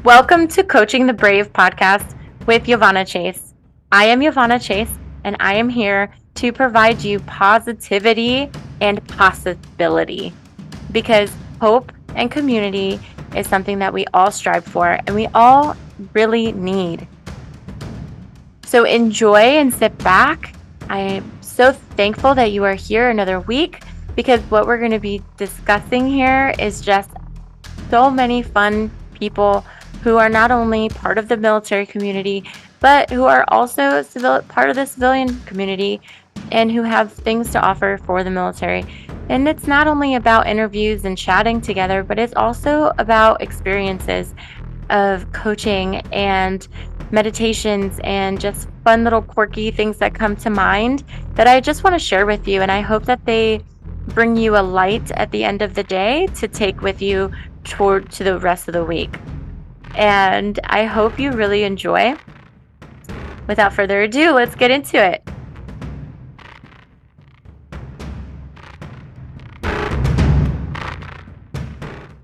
Welcome to Coaching the Brave podcast with Yvonne Chase. I am Yvonne Chase, and I am here to provide you positivity and possibility, because hope and community is something that we all strive for and we all really need. So enjoy and sit back. I am so thankful that you are here another week, because what we're going to be discussing here is just so many fun people who are not only part of the military community, but who are also part of the civilian community and who have things to offer for the military. And it's not only about interviews and chatting together, but it's also about experiences of coaching and meditations and just fun little quirky things that come to mind that I just want to share with you. And I hope that they bring you a light at the end of the day to take with you to the rest of the week. And I hope you really enjoy. Without further ado, let's get into it.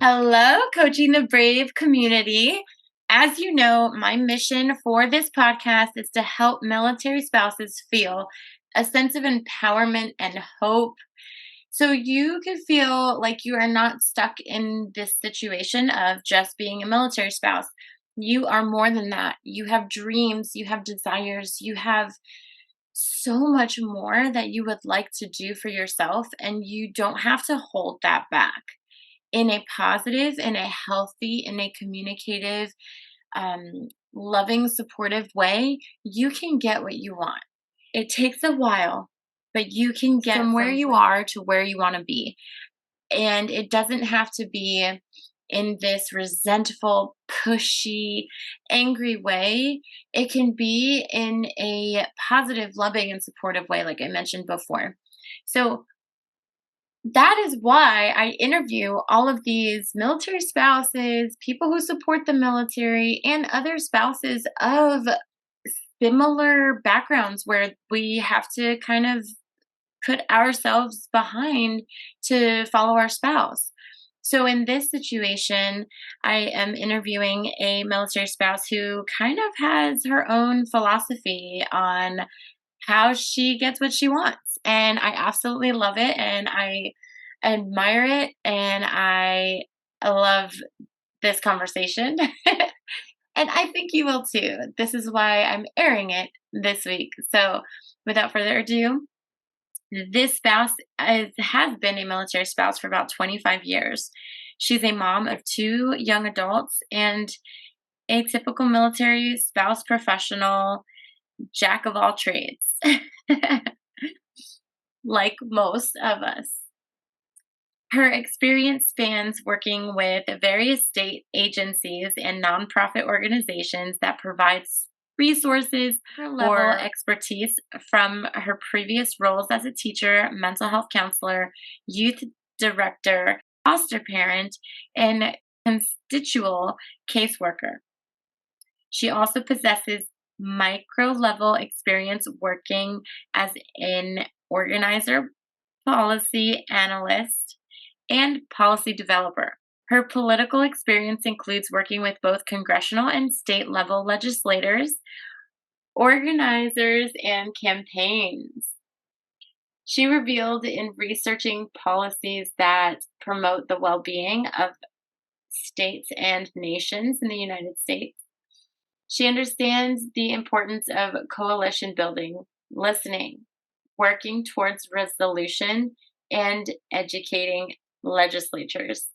Hello, Coaching the Brave community. As you know, my mission for this podcast is to help military spouses feel a sense of empowerment and hope, so you can feel like you are not stuck in this situation of just being a military spouse. You are more than that. You have dreams, you have desires, you have so much more that you would like to do for yourself, and you don't have to hold that back. In a positive, in a healthy, in a communicative, loving, supportive way, you can get what you want. It takes a while, but you can get from where you are to where you want to be. And it doesn't have to be in this resentful, pushy, angry way. It can be in a positive, loving, and supportive way, like I mentioned before. So that is why I interview all of these military spouses, people who support the military, and other spouses of similar backgrounds where we have to kind of put ourselves behind to follow our spouse. So in this situation, I am interviewing a military spouse who kind of has her own philosophy on how she gets what she wants. And I absolutely love it, and I admire it, and I love this conversation. And I think you will too. This is why I'm airing it this week. So without further ado, this spouse has been a military spouse for about 25 years. She's a mom of 2 young adults and a typical military spouse professional, jack of all trades, like most of us. Her experience spans working with various state agencies and nonprofit organizations that provides resources or expertise from her previous roles as a teacher, mental health counselor, youth director, foster parent, and constituent caseworker. She also possesses micro-level experience working as an organizer, policy analyst, and policy developer. Her political experience includes working with both congressional and state level legislators, organizers, and campaigns. She revealed in researching policies that promote the well-being of states and nations in the United States. She understands the importance of coalition building, listening, working towards resolution, and educating legislators,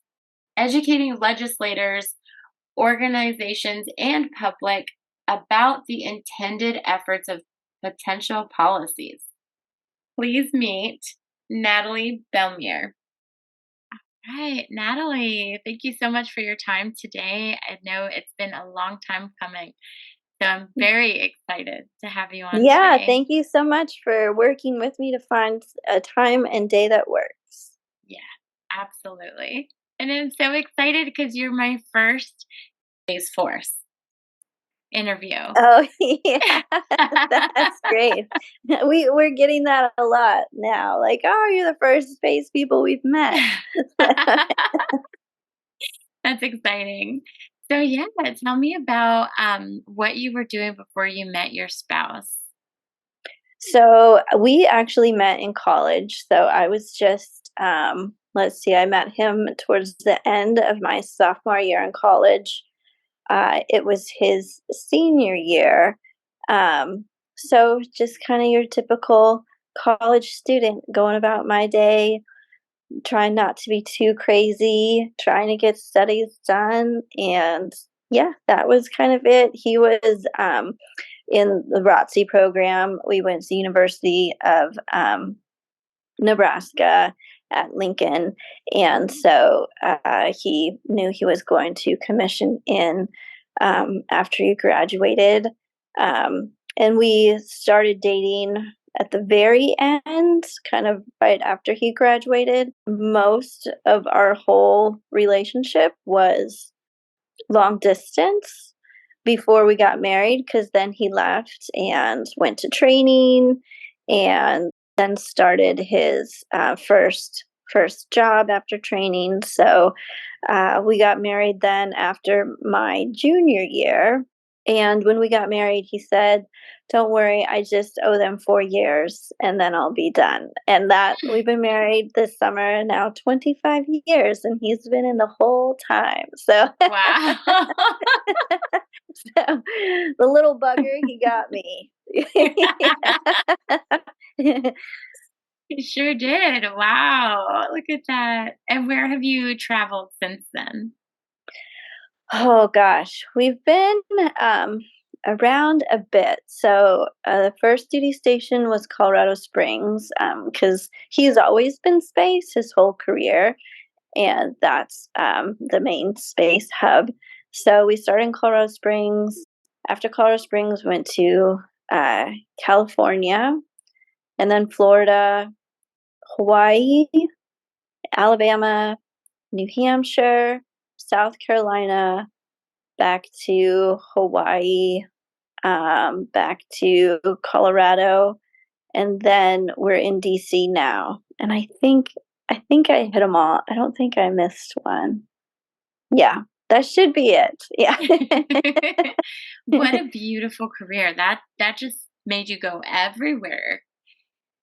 organizations, and public about the intended efforts of potential policies. Please meet Natalie Belmear. All right, Natalie, thank you so much for your time today. I know it's been a long time coming, so I'm very excited to have you on today. Thank you so much for working with me to find a time and day that works. Yeah, absolutely. And I'm so excited because you're my first Space Force interview. Oh, yeah, that's great. We're getting that a lot now. Like, oh, you're the first space people we've met. That's exciting. So yeah, tell me about what you were doing before you met your spouse. So we actually met in college. So I was just, let's see, I met him towards the end of my sophomore year in college. It was his senior year. Um, so just kind of your typical college student going about my day, trying not to be too crazy, trying to get studies done. And yeah, that was kind of it. He was in the ROTC program. We went to the University of Nebraska at Lincoln. And so he knew he was going to commission in after he graduated. And we started dating at the very end, kind of right after he graduated. Most of our whole relationship was long distance before we got married because then he left and went to training and then started his first job after training. So we got married then after my junior year. And when we got married, he said, "Don't worry, I just owe them 4 years and then I'll be done." And that we've been married this summer now 25 years, and he's been in the whole time. So, Wow. so the little bugger, he got me. You sure did. Wow. Look at that. And where have you traveled since then? Oh gosh, we've been around a bit. So the first duty station was Colorado Springs because he's always been space his whole career, and that's the main space hub. So we started in Colorado Springs. After Colorado Springs, went to uh, California, and then Florida, Hawaii, Alabama, New Hampshire, South Carolina, back to Hawaii, back to Colorado, and then we're in DC now. And I think I hit them all. I don't think I missed one. Yeah, that should be it. Yeah. What a beautiful career. That just made you go everywhere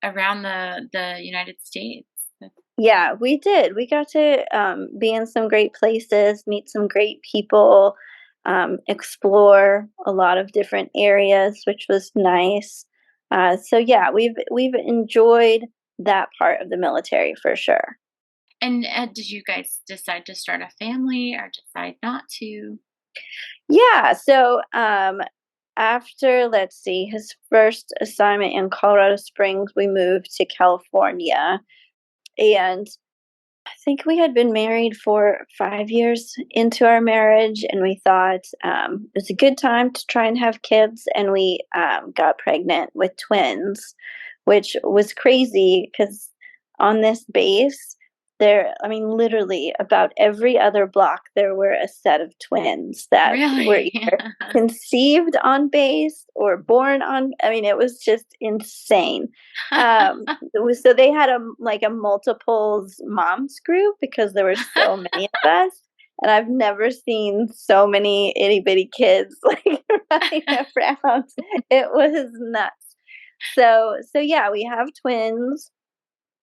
around the United States. Yeah, we did. We got to be in some great places, meet some great people, explore a lot of different areas, which was nice. So yeah, we've enjoyed that part of the military for sure. And did you guys decide to start a family or decide not to? Yeah, so after, let's see, his first assignment in Colorado Springs, we moved to California, and I think we had been married for 5 years into our marriage, and we thought, it was a good time to try and have kids, and we, got pregnant with twins, which was crazy because on this base, I mean, literally about every other block, there were a set of twins that were Really? either conceived on base or born on, I mean, it was just insane. So they had a multiples moms group because there were so many of us, and I've never seen so many itty bitty kids like running around. It was nuts. So yeah, we have twins.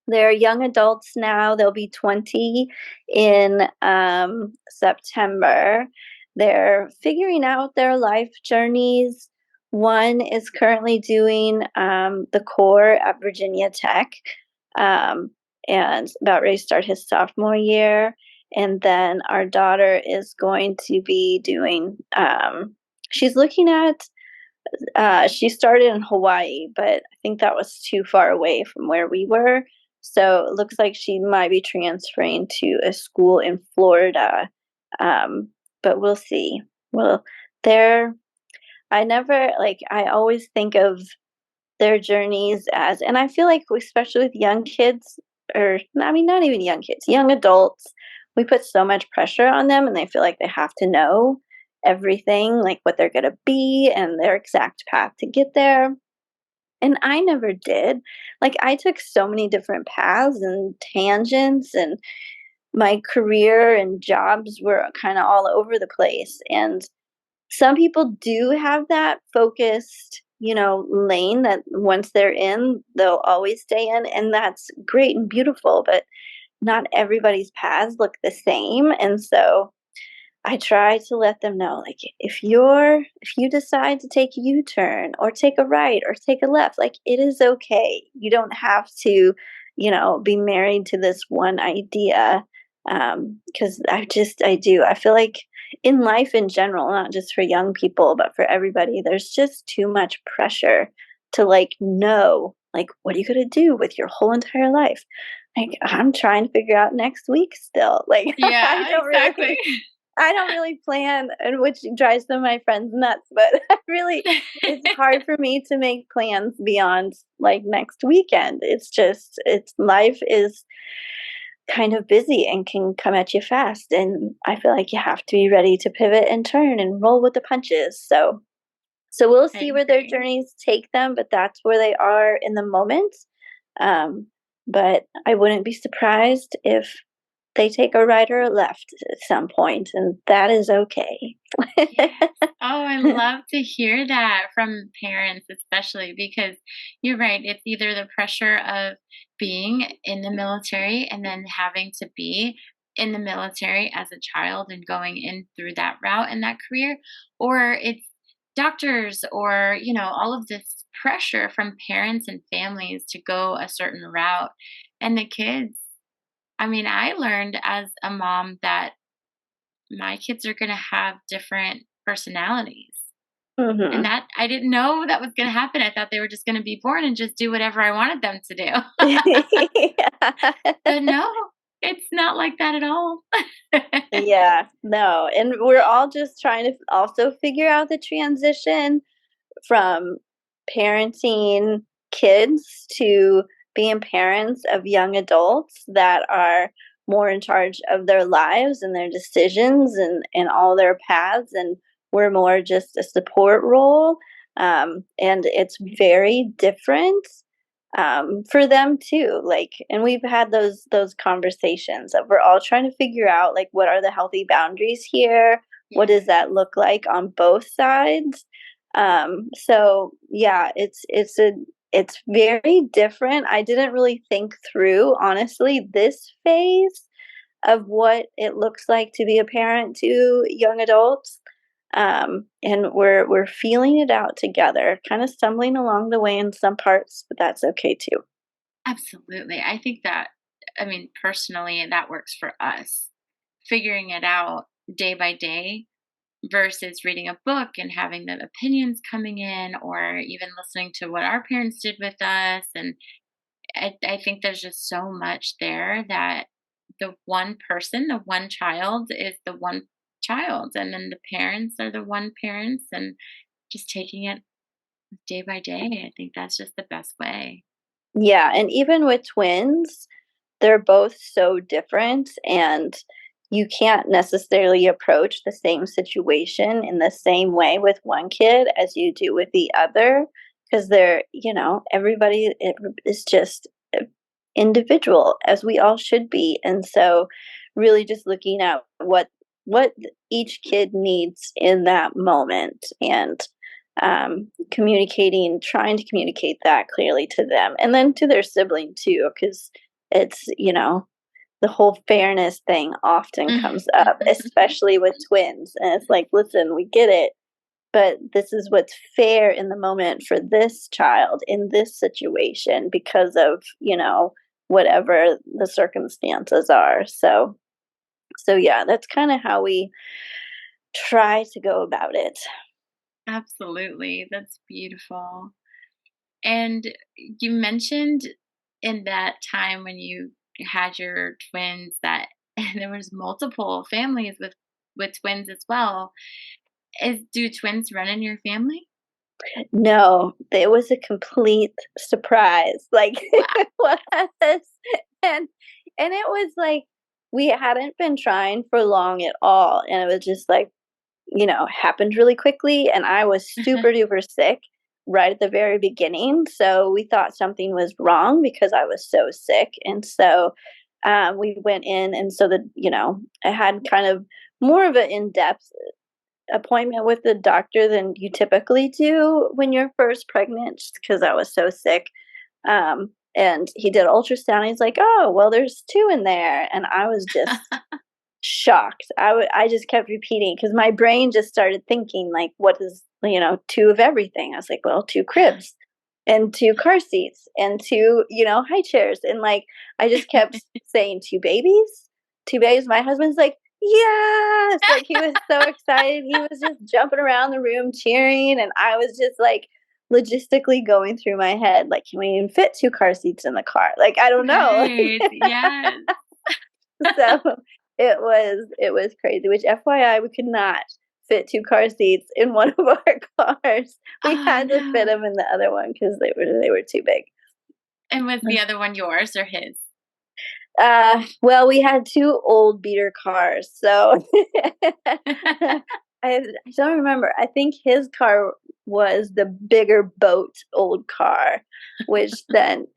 They're young adults now. They'll be 20 in September. They're figuring out their life journeys. One is currently doing the core at Virginia Tech, um, and about ready to start his sophomore year. And then our daughter is going to be doing, she's looking at she started in Hawaii, but I think that was too far away from where we were. So it looks like she might be transferring to a school in Florida. Um, but we'll see. Well, they're, I never, like, I always think of their journeys as, and I feel like, especially with young kids, or I mean, not even young kids, young adults, we put so much pressure on them and they feel like they have to know everything, like what they're going to be and their exact path to get there. And I never did. Like, I took so many different paths and tangents, and my career and jobs were kind of all over the place. And some people do have that focused, lane that once they're in, they'll always stay in, and that's great and beautiful, but not everybody's paths look the same. And so I try to let them know, like, if you decide to take a U-turn or take a right or take a left, like, it is okay. You don't have to, be married to this one idea. Because I do. I feel like in life in general, not just for young people, but for everybody, there's just too much pressure to like know, like, what are you gonna do with your whole entire life? Like, I'm trying to figure out next week still. Like, I Yeah, don't exactly. really I don't really plan, and which drives some of my friends nuts, but I really it's hard for me to make plans beyond, like, next weekend. It's life is kind of busy and can come at you fast, and I feel like you have to be ready to pivot and turn and roll with the punches. So we'll I see where their agree. journeys take them, but that's where they are in the moment. Um, but I wouldn't be surprised if they take a right or a left at some point, and that is okay. Yes. Oh, I love to hear that from parents, especially because you're right. It's either the pressure of being in the military and then having to be in the military as a child and going in through that route and that career, or it's doctors or, all of this pressure from parents and families to go a certain route. And the kids, I mean, I learned as a mom that my kids are gonna have different personalities. And Mhm. that I didn't know that was gonna happen. I thought they were just gonna be born and just do whatever I wanted them to do. But no, it's not like that at all. Yeah, no, and we're all just trying to also figure out the transition from parenting kids to being parents of young adults that are more in charge of their lives and their decisions and all their paths, and we're more just a support role. And it's very different for them too. Like, and we've had those conversations of we're all trying to figure out like what are the healthy boundaries here. What Yeah, does that look like on both sides? So yeah, it's very different. I didn't really think through, honestly, this phase of what it looks like to be a parent to young adults. And we're feeling it out together, kind of stumbling along the way in some parts, but that's okay too. absolutely. I think that, I mean, personally, that works for us. Figuring it out day by day versus reading a book and having the opinions coming in or even listening to what our parents did with us. And I think there's just so much there that the one person, the one child is the one child, and then the parents are the one parents, and just taking it day by day. I think that's just the best way. Yeah, and even with twins, they're both so different, and you can't necessarily approach the same situation in the same way with one kid as you do with the other because they're, everybody is just individual as we all should be. And so really just looking at what each kid needs in that moment and communicating, trying to communicate that clearly to them and then to their sibling too, because it's, the whole fairness thing often comes up, especially with twins. And it's like, listen, we get it, but this is what's fair in the moment for this child in this situation because of, whatever the circumstances are. So yeah, that's kind of how we try to go about it. Absolutely. That's beautiful. And you mentioned in that time when you had your twins that there was multiple families with twins as well. Do twins run in your family? No, it was a complete surprise. Like Wow. it was, and it was like we hadn't been trying for long at all, and it was just like happened really quickly. And I was super duper sick right at the very beginning, so we thought something was wrong because I was so sick, and so we went in, and so I had kind of more of an in-depth appointment with the doctor than you typically do when you're first pregnant, just because I was so sick. And he did ultrasound. He's like, "Oh, well, there's two in there," and I was just shocked. I just kept repeating because my brain just started thinking like, "What is two of everything?" I was like, "Well, two cribs." And two car seats and two, high chairs. And like, I just kept saying two babies, two babies. My husband's like, yes, like he was so excited. He was just jumping around the room cheering. And I was just like logistically going through my head, like, can we even fit two car seats in the car? Like, I don't know. Right. Yes. So it was crazy, which FYI, we could not fit two car seats in one of our cars. We Oh, had to fit no. them in the other one because they were too big. And was the other one yours or his? Well, we had two old beater cars, so I don't remember. I think his car was the bigger boat old car, which then,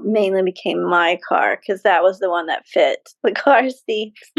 mainly became my car because that was the one that fit the car seats.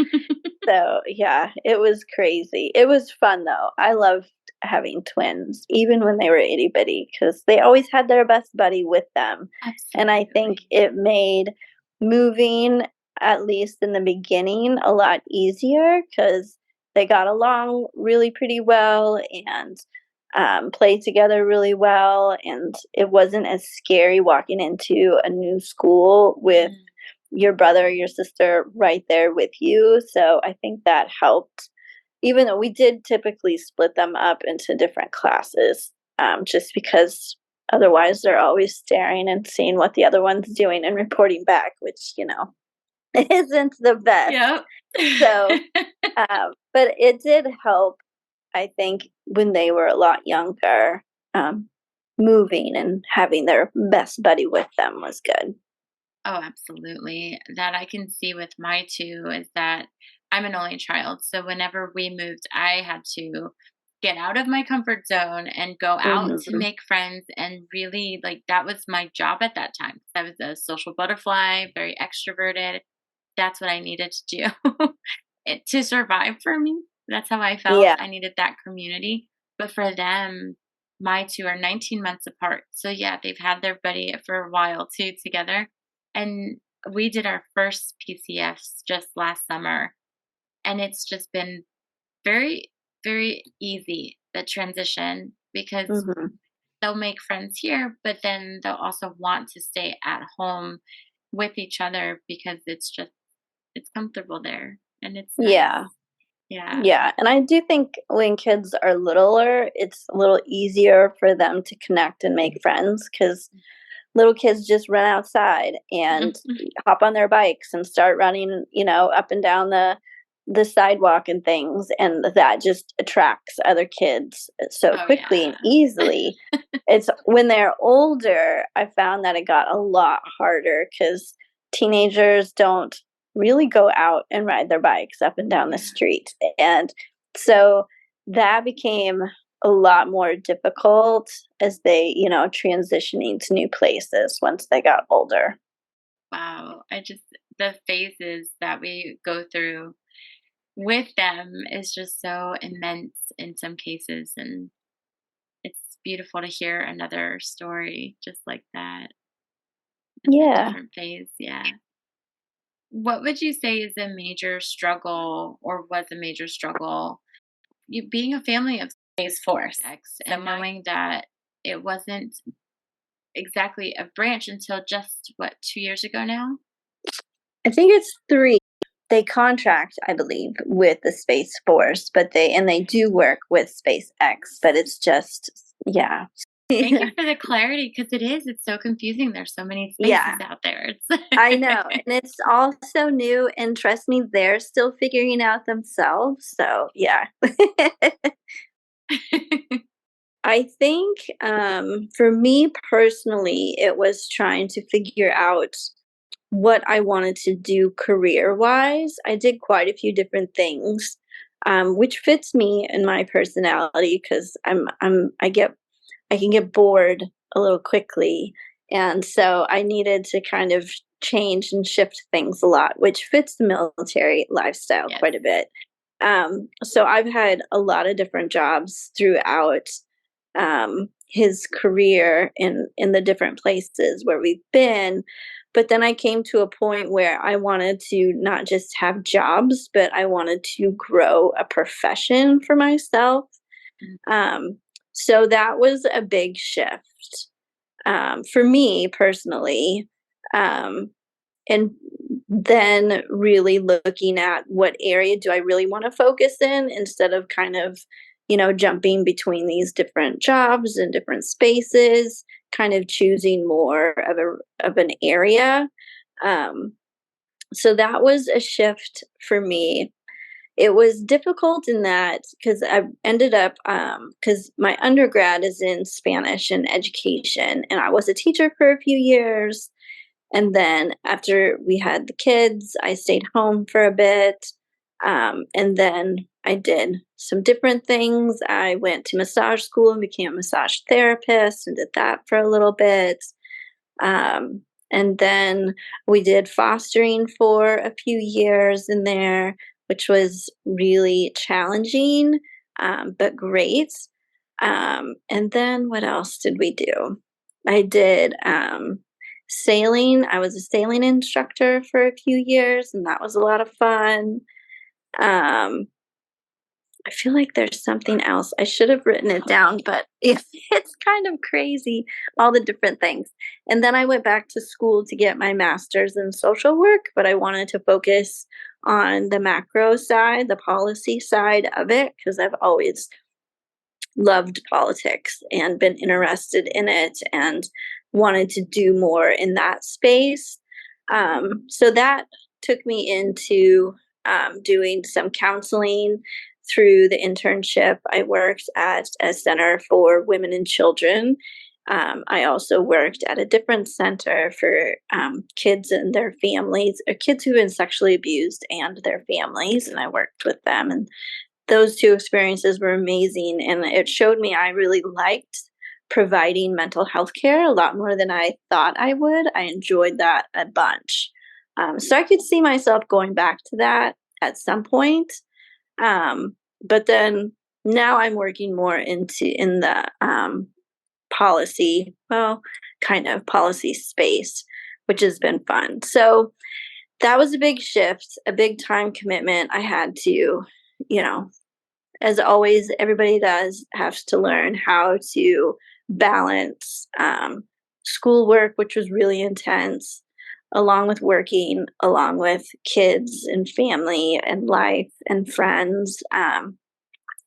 So, yeah, it was crazy. It was fun, though. I loved having twins, even when they were itty bitty, because they always had their best buddy with them. And I think Absolutely. it made moving, at least in the beginning, a lot easier because they got along really pretty well and played together really well. And it wasn't as scary walking into a new school with Mm. your brother or your sister right there with you. So I think that helped, even though we did typically split them up into different classes, just because otherwise they're always staring and seeing what the other one's doing and reporting back, which, isn't the best. Yep. So, but it did help, I think, when they were a lot younger, moving and having their best buddy with them was good. Oh, absolutely. That I can see with my two is that I'm an only child. So whenever we moved, I had to get out of my comfort zone and go out to Mhm. make friends and really like that was my job at that time. I was a social butterfly, very extroverted. That's what I needed to do to survive for me. That's how I felt. Yeah. I needed that community. But for them, my two are 19 months apart. So yeah, they've had their buddy for a while too together. And we did our first PCS just last summer. And it's just been very, very easy, the transition, because Mhm. they'll make friends here, but then they'll also want to stay at home with each other because it's comfortable there and it's nice. Yeah. Yeah. Yeah, and I do think when kids are littler, it's a little easier for them to connect and make friends because little kids just run outside and hop on their bikes and start running, up and down the sidewalk and things, and that just attracts other kids so Oh, quickly yeah. and easily. It's when they're older, I found that it got a lot harder because teenagers don't really go out and ride their bikes up and down the Yeah. street. And so that became a lot more difficult as they, transitioning to new places once they got older. Wow. The phases that we go through with them is just so immense in some cases. And it's beautiful to hear another story just like that, a Yeah. different phase. Yeah. What would you say is a major struggle or was a major struggle you being a family of Space Force X and knowing that it wasn't exactly a branch until just what 2 years ago now? I think it's 3. They contract, I believe, with the Space Force, but they do work with SpaceX, but it's just yeah. Thank you for the clarity because it's so confusing. There's so many spaces Yeah, out there. I know, and it's all so new, and trust me, they're still figuring out themselves, so yeah. I think, for me personally, it was trying to figure out what I wanted to do career-wise. I did quite a few different things, which fits me and my personality because I can get bored a little quickly, and so I needed to kind of change and shift things a lot, which fits the military lifestyle Yes. quite a bit. So I've had a lot of different jobs throughout his career in the different places where we've been. But then I came to a point where I wanted to not just have jobs, but I wanted to grow a profession for myself. Mm. Um, so that was a big shift for me personally. Um, and then really looking at what area do I really want to focus in instead of kind of, jumping between these different jobs and different spaces, kind of choosing more of an area. Um, so that was a shift for me. It was difficult in that because I ended up because my undergrad is in Spanish and education, and I was a teacher for a few years. And then after we had the kids, I stayed home for a bit. And then I did some different things. I went to massage school and became a massage therapist and did that for a little bit. Um, and then we did fostering for a few years in there, which was really challenging, but great. And then what else did we do? I did sailing. I was a sailing instructor for a few years, and that was a lot of fun. Um, I feel like there's something else. I should have written it down, but it's kind of crazy, all the different things. And then I went back to school to get my master's in social work, but I wanted to focus on the macro side, the policy side of it, because I've always loved politics and been interested in it and wanted to do more in that space. So that took me into doing some counseling through the internship. I worked at a center for women and children. I also worked at a different center for kids and their families, or kids who've been sexually abused and their families, and I worked with them. And those two experiences were amazing, and it showed me I really liked providing mental health care a lot more than I thought I would. I enjoyed that a bunch. So I could see myself going back to that at some point. But then now I'm working more in the policy, well, kind of policy space, which has been fun. So that was a big shift, a big time commitment. I had to, you know, as always, everybody does have to learn how to balance schoolwork, which was really intense, along with working, along with kids and family and life and friends.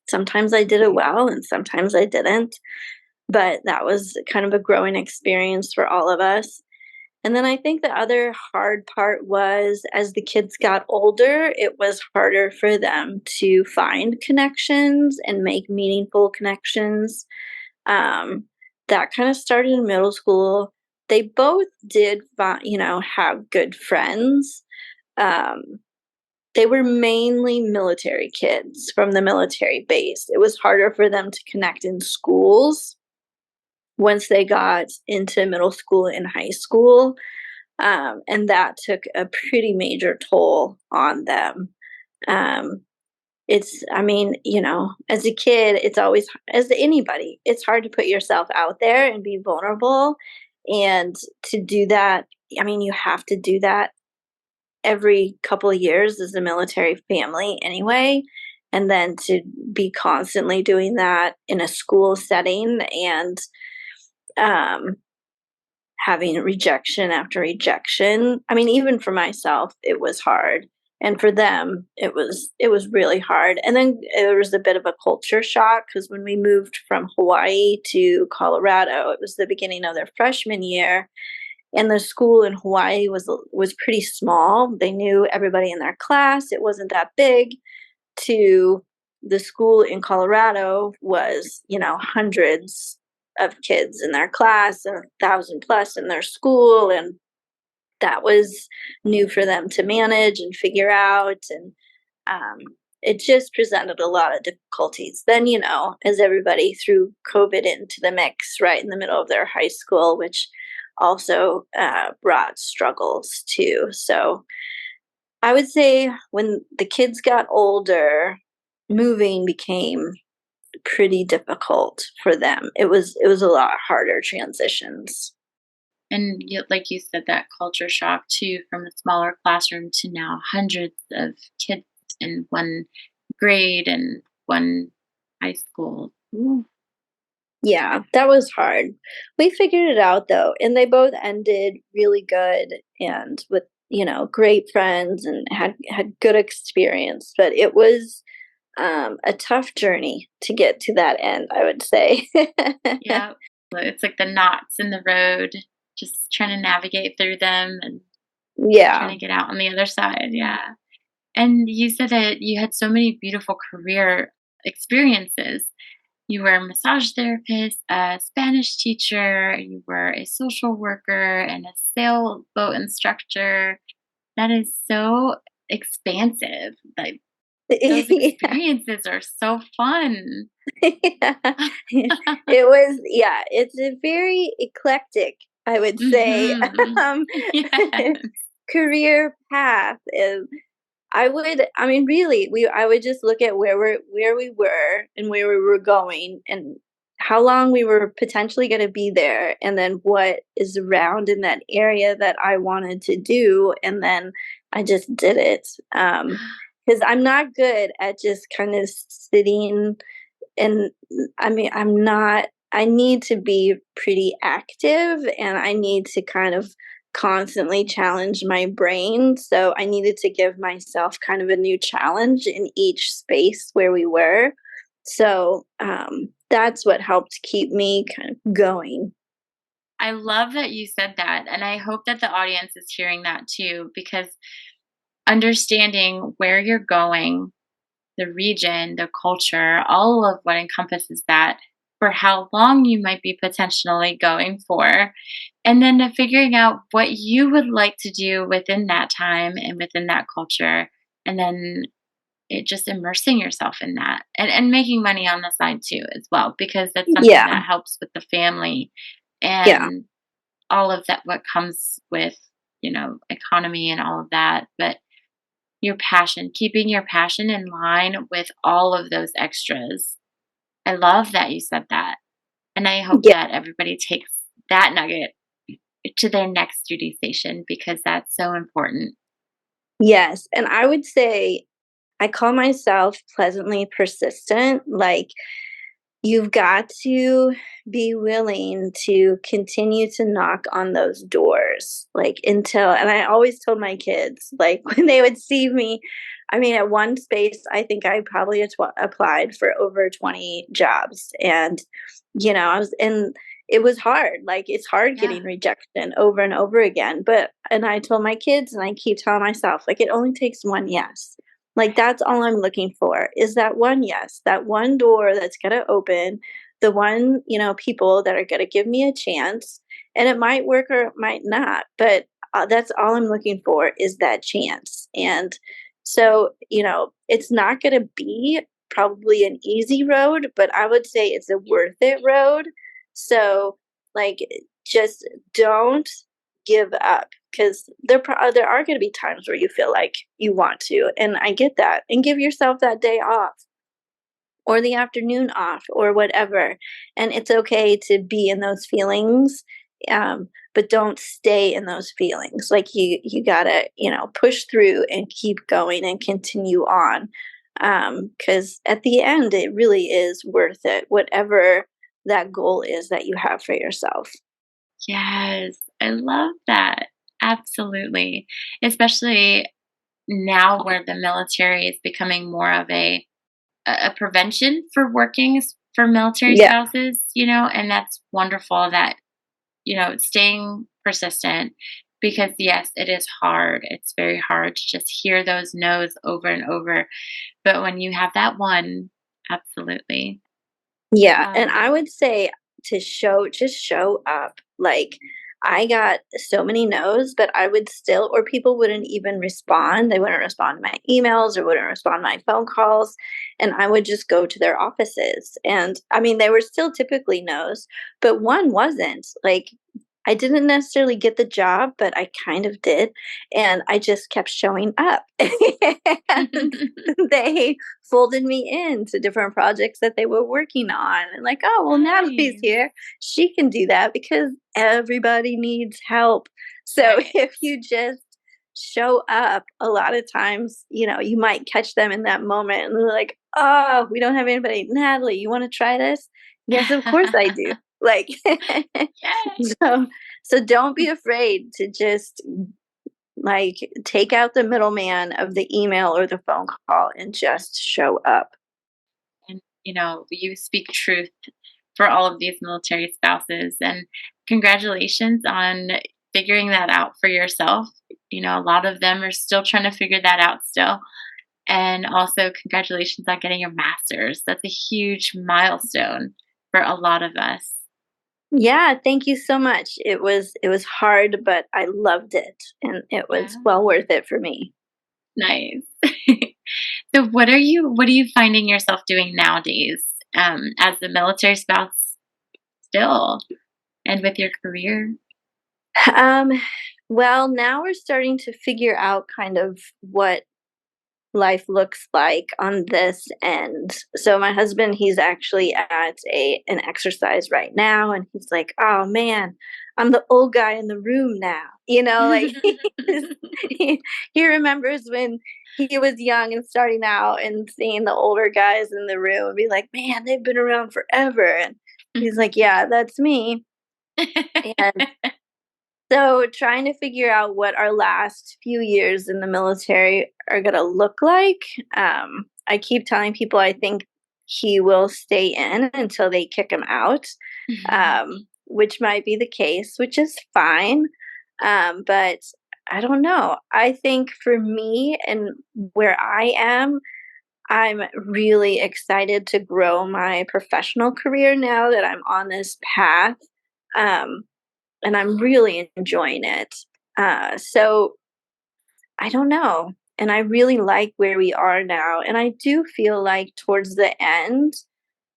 Sometimes I did it well and sometimes I didn't, but that was kind of a growing experience for all of us. And then I think the other hard part was as the kids got older, it was harder for them to find connections and make meaningful connections. Um, that kind of started in middle school. They both did, have good friends. Um, they were mainly military kids from the military base. It was harder for them to connect in schools once they got into middle school and high school. And that took a pretty major toll on them. Um, as a kid, it's always, as anybody, it's hard to put yourself out there and be vulnerable. And to do that, you have to do that every couple of years as a military family anyway. And then to be constantly doing that in a school setting and um, having rejection after rejection. Even for myself, it was hard. And for them, it was really hard. And then there was a bit of a culture shock because when we moved from Hawaii to Colorado, it was the beginning of their freshman year, and the school in Hawaii was pretty small. They knew everybody in their class. It wasn't that big. To the school in Colorado was, hundreds of kids in their class, 1,000 plus in their school, and that was new for them to manage and figure out. And um, it just presented a lot of difficulties. Then, as everybody threw COVID into the mix right in the middle of their high school, which also brought struggles too. So I would say when the kids got older, moving became pretty difficult for them. It was a lot harder transitions. And like you said, that culture shock too, from a smaller classroom to now hundreds of kids in one grade and one high school. Ooh. Yeah, that was hard. We figured it out though, and they both ended really good and with, great friends and had good experience, but it was a tough journey to get to that end, I would say. Yeah. It's like the knots in the road, just trying to navigate through them and trying Yeah. to get out on the other side. Yeah. And you said that you had so many beautiful career experiences. You were a massage therapist, a Spanish teacher, you were a social worker, and a sailboat instructor. That is so expansive. Like those Yeah. experiences are so fun. Yeah. It was, yeah, it's a very eclectic, I would say, Mhm. um, Yes. career path. I mean, really, I would just look at where we were and where we were going and how long we were potentially gonna be there, and then what is around in that area that I wanted to do, and then I just did it. Because 'cause I'm not good at just kind of sitting and I mean, I need to be pretty active and I need to kind of constantly challenge my brain. So I needed to give myself kind of a new challenge in each space where we were. So that's what helped keep me kind of going. I love that you said that, and I hope that the audience is hearing that too, because understanding where you're going, the region, the culture, all of what encompasses that, for how long you might be potentially going for, and then figuring out what you would like to do within that time and within that culture, and then it just immersing yourself in that and making money on the side too as well, because that's something Yeah, that helps with the family yeah, and all of that what comes with, economy and all of that. But your passion, keeping your passion in line with all of those extras. I love that you said that. And I hope yeah, that everybody takes that nugget to their next duty station because that's so important. yes. And I would say I call myself pleasantly persistent. Like, you've got to be willing to continue to knock on those doors, like, until and I always told my kids, like, when they would see me I mean, at one space, I think I probably applied for over 20 jobs, and, I was and it was hard, like, it's hard Yeah. getting rejection over and over again, but and I told my kids, and I keep telling myself, like, "It only takes one yes." Like, that's all I'm looking for is that one yes, that one door that's gonna open, the one, people that are gonna give me a chance, and it might work or it might not, but, that's all I'm looking for is that chance, and so, it's not gonna be probably an easy road, but I would say it's a worth it road. So, like, just don't give up because there are going to be times where you feel like you want to, and I get that. And give yourself that day off or the afternoon off or whatever. And it's okay to be in those feelings, but don't stay in those feelings. Like you gotta push through and keep going and continue on. Because at the end, it really is worth it. Whatever that goal is that you have for yourself. Yes. I love that. Absolutely. Especially now where the military is becoming more of a prevention for for military Yeah. spouses, and that's wonderful that, staying persistent because yes, it is hard. It's very hard to just hear those no's over and over. But when you have that one, absolutely. Yeah, and I Um, would say just show up. Like, I got so many no's, but I would still or people wouldn't even respond. They wouldn't respond to my emails or wouldn't respond to my phone calls, and I would just go to their offices. And I mean, they were still typically no's, but one wasn't. Like, I didn't necessarily get the job, but I kind of did, and I just kept showing up. And they folded me into different projects that they were working on, and like, "Oh, well, Natalie's Nice. here. She can do that because everybody needs help." So Right. if you just show up, a lot of times, you might catch them in that moment, and they're like, "Oh, we don't have anybody. Natalie, you wanna try this?" "Yes, of course I do." Like, Yay. so so don't be afraid to just, like, take out the middleman of the email or the phone call and just show up. And, you speak truth for all of these military spouses. And congratulations on figuring that out for yourself. A lot of them are still trying to figure that out still. And also, congratulations on getting your master's. That's a huge milestone for a lot of us. Yeah, thank you so much. It was hard, but I loved it, and it was Yeah, well worth it for me. nice. So, what are you finding yourself doing nowadays as a military spouse still, and with your career? Um, well, now we're starting to figure out kind of what life looks like on this end. So my husband, he's actually at a an exercise right now, and he's like, "Oh man, I'm the old guy in the room now." Like he remembers when he was young and starting out and seeing the older guys in the room and be like, "Man, they've been around forever." And he's like, "Yeah, that's me." And so, trying to figure out what our last few years in the military are going to look like. I keep telling people I think he will stay in until they kick him out, which might be the case, which is fine. But I don't know. I think for me and where I am, I'm really excited to grow my professional career now that I'm on this path. Um, and I'm really enjoying it. So I don't know. And I really like where we are now. And I do feel like towards the end,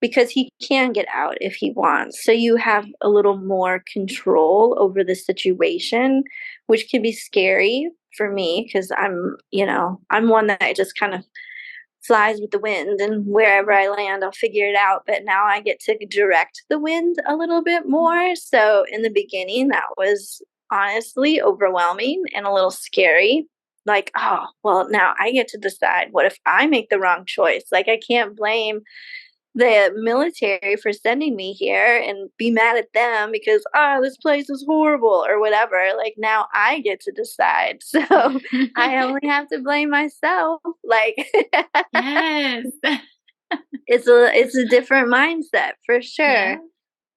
because he can get out if he wants. So you have a little more control over the situation, which can be scary for me because I'm one that I just kind of flies with the wind, and wherever I land, I'll figure it out. But now I get to direct the wind a little bit more. So in the beginning, that was honestly overwhelming and a little scary. Like, oh, well, now I get to decide. What if I make the wrong choice? Like, I can't blame the military for sending me here and be mad at them because, oh, this place is horrible or whatever. Like, now I get to decide. So I only have to blame myself. Like, Yes. it's a different mindset for sure.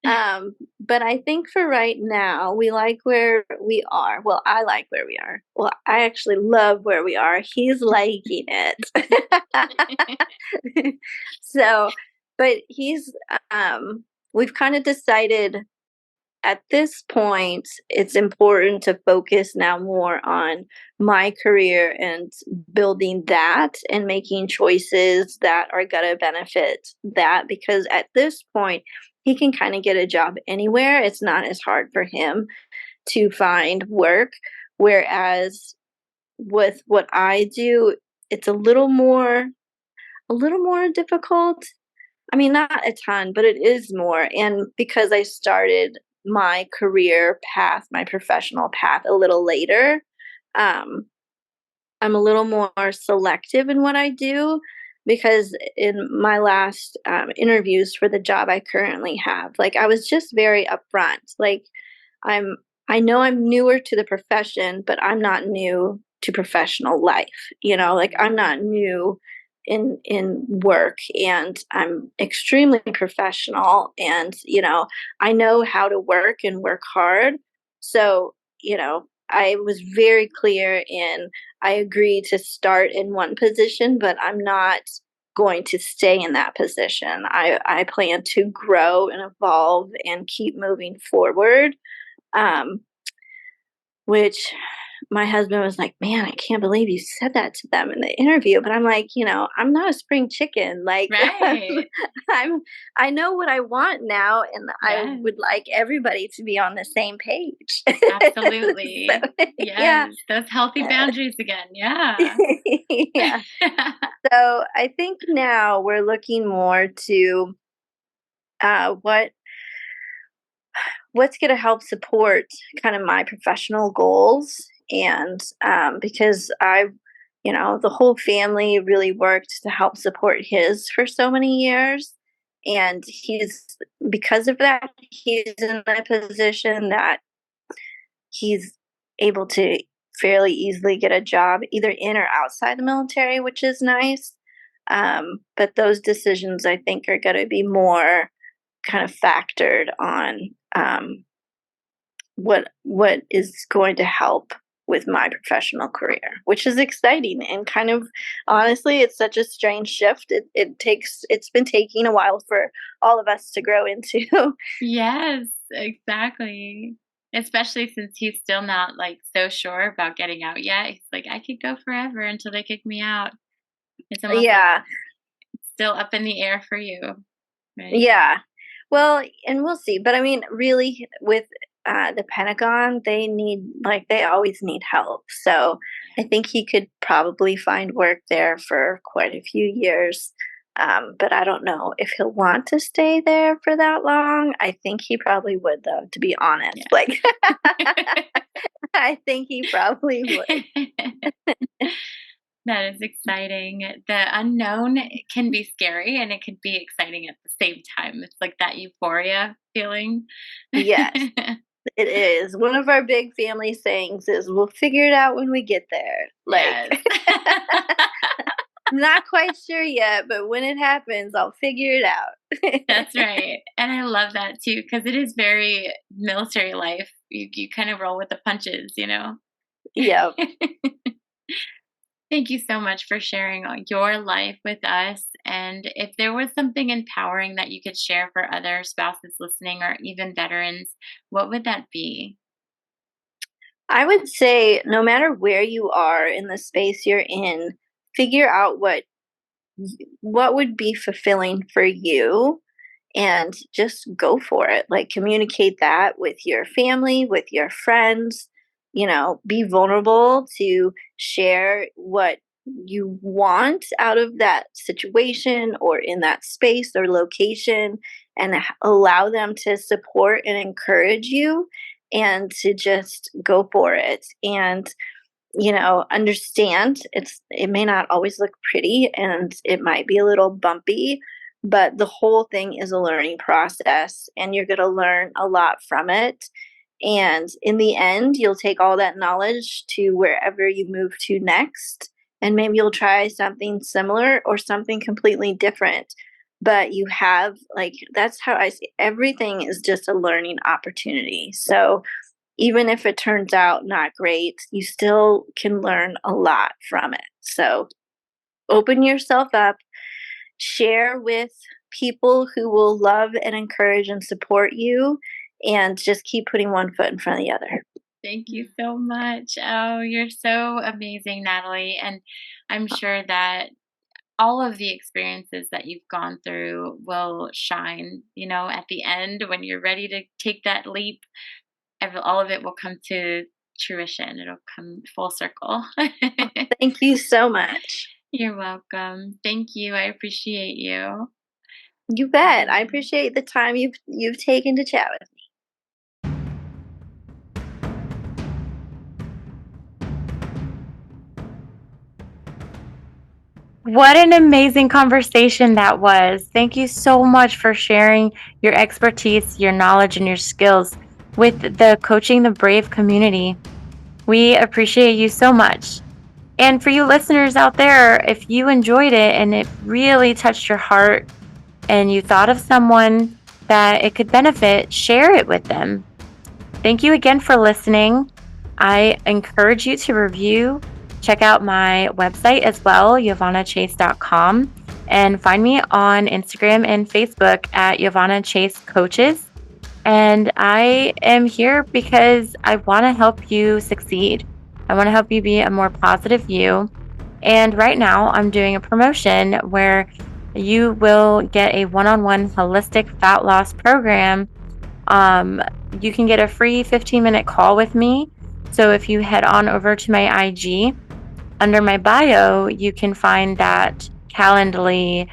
Yeah. But I think for right now, we like where we are. Well, I like where we are. Well, I actually love where we are. He's liking it. So, but we've kind of decided at this point, it's important to focus now more on my career and building that and making choices that are going to benefit that. Because at this point, he can kind of get a job anywhere. It's not as hard for him to find work. Whereas with what I do, it's a little more difficult. I mean, not a ton, but it is more. And because I started my career path, my professional path a little later, um, I'm a little more selective in what I do because in my last interviews for the job I currently have, like I was just very upfront. Like I'm I know I'm newer to the profession, but I'm not new to professional life. Like I'm not new in work, and I'm extremely professional, and I know how to work and work hard. So, I was very clear in I agreed to start in one position, but I'm not going to stay in that position. I plan to grow and evolve and keep moving forward, um, which my husband was like, "Man, I can't believe you said that to them in the interview." But I'm like, I'm not a spring chicken. Like, Right. I'm I know what I want now, and I Yes. would like everybody to be on the same page. So, Absolutely. yeah. Yes. Those healthy boundaries again. Yeah. Yeah. So I think now we're looking more to what's going to help support kind of my professional goals, and because the whole family really worked to help support his for so many years, and because of that, he's in a position that he's able to fairly easily get a job either in or outside the military, which is nice. But those decisions, I think, are going to be more kind of factored on what is going to help with my professional career, which is exciting and kind of, honestly, it's such a strange shift. It's been taking a while for all of us to grow into. Yes, exactly. Especially since he's still not, like, so sure about getting out yet. He's like, "I could go forever until they kick me out." It's almost like Yeah, still up in the air for you, right? yeah. Well, and we'll see. But I mean, really, with the Pentagon, they always need help. So I think he could probably find work there for quite a few years. But I don't know if he'll want to stay there for that long. I think he probably would, though, to be honest. Yeah. Like, I think he probably would. That is exciting. The unknown can be scary and it can be exciting at the same time. It's like that euphoria feeling. Yes, it is. One of our big family sayings is, "We'll figure it out when we get there." Like, Yes. I'm not quite sure yet, but when it happens, I'll figure it out. That's right. And I love that too because it is very military life. You kind of roll with the punches, you know? Yep. Thank you so much for sharing your life with us. And if there was something empowering that you could share for other spouses listening or even veterans, what would that be? I would say no matter where you are in the space you're in, figure out what would be fulfilling for you and just go for it. Like, communicate that with your family, with your friends, be vulnerable to share what you want out of that situation or in that space or location, and allow them to support and encourage you, and to just go for it. And understand it may not always look pretty, and it might be a little bumpy, but the whole thing is a learning process, and you're going to learn a lot from it. And in the end, you'll take all that knowledge to wherever you move to next, and maybe you'll try something similar or something completely different. But that's how I see everything, is just a learning opportunity. So even if it turns out not great, you still can learn a lot from it. So open yourself up, share with people who will love and encourage and support you, and just keep putting one foot in front of the other. Thank you so much. Oh, you're so amazing, Natalie. And I'm sure that all of the experiences that you've gone through will shine, at the end when you're ready to take that leap. All of it will come to fruition. It'll come full circle. Thank you so much. You're welcome. Thank you. I appreciate you. You bet. I Um, appreciate the time you've taken to chat with me. What an amazing conversation that was. Thank you so much for sharing your expertise, your knowledge, and your skills with the Coaching the Brave community. We appreciate you so much. And for you listeners out there, if you enjoyed it and it really touched your heart and you thought of someone that it could benefit, share it with them. Thank you again for listening. I encourage you to review, check out my website as well, YovannaChase.com, and find me on Instagram and Facebook at Yovanna Chase Coaches. And I am here because I want to help you succeed. I want to help you be a more positive you. And right now, I'm doing a promotion where you will get a one-on-one holistic fat loss program. You can get a free 15-minute call with me. So if you head on over to my IG, under my bio, you can find that Calendly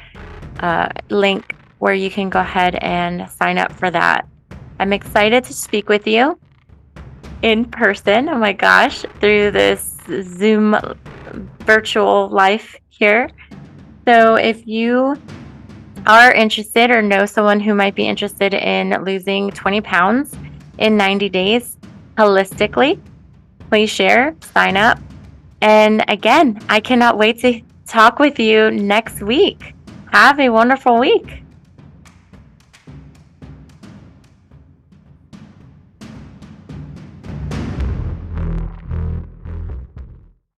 link where you can go ahead and sign up for that. I'm excited to speak with you in person. Oh my gosh, through this Zoom virtual life here. So if you are interested or know someone who might be interested in losing 20 pounds in 90 days holistically, please share, sign up. And again, I cannot wait to talk with you next week. Have a wonderful week.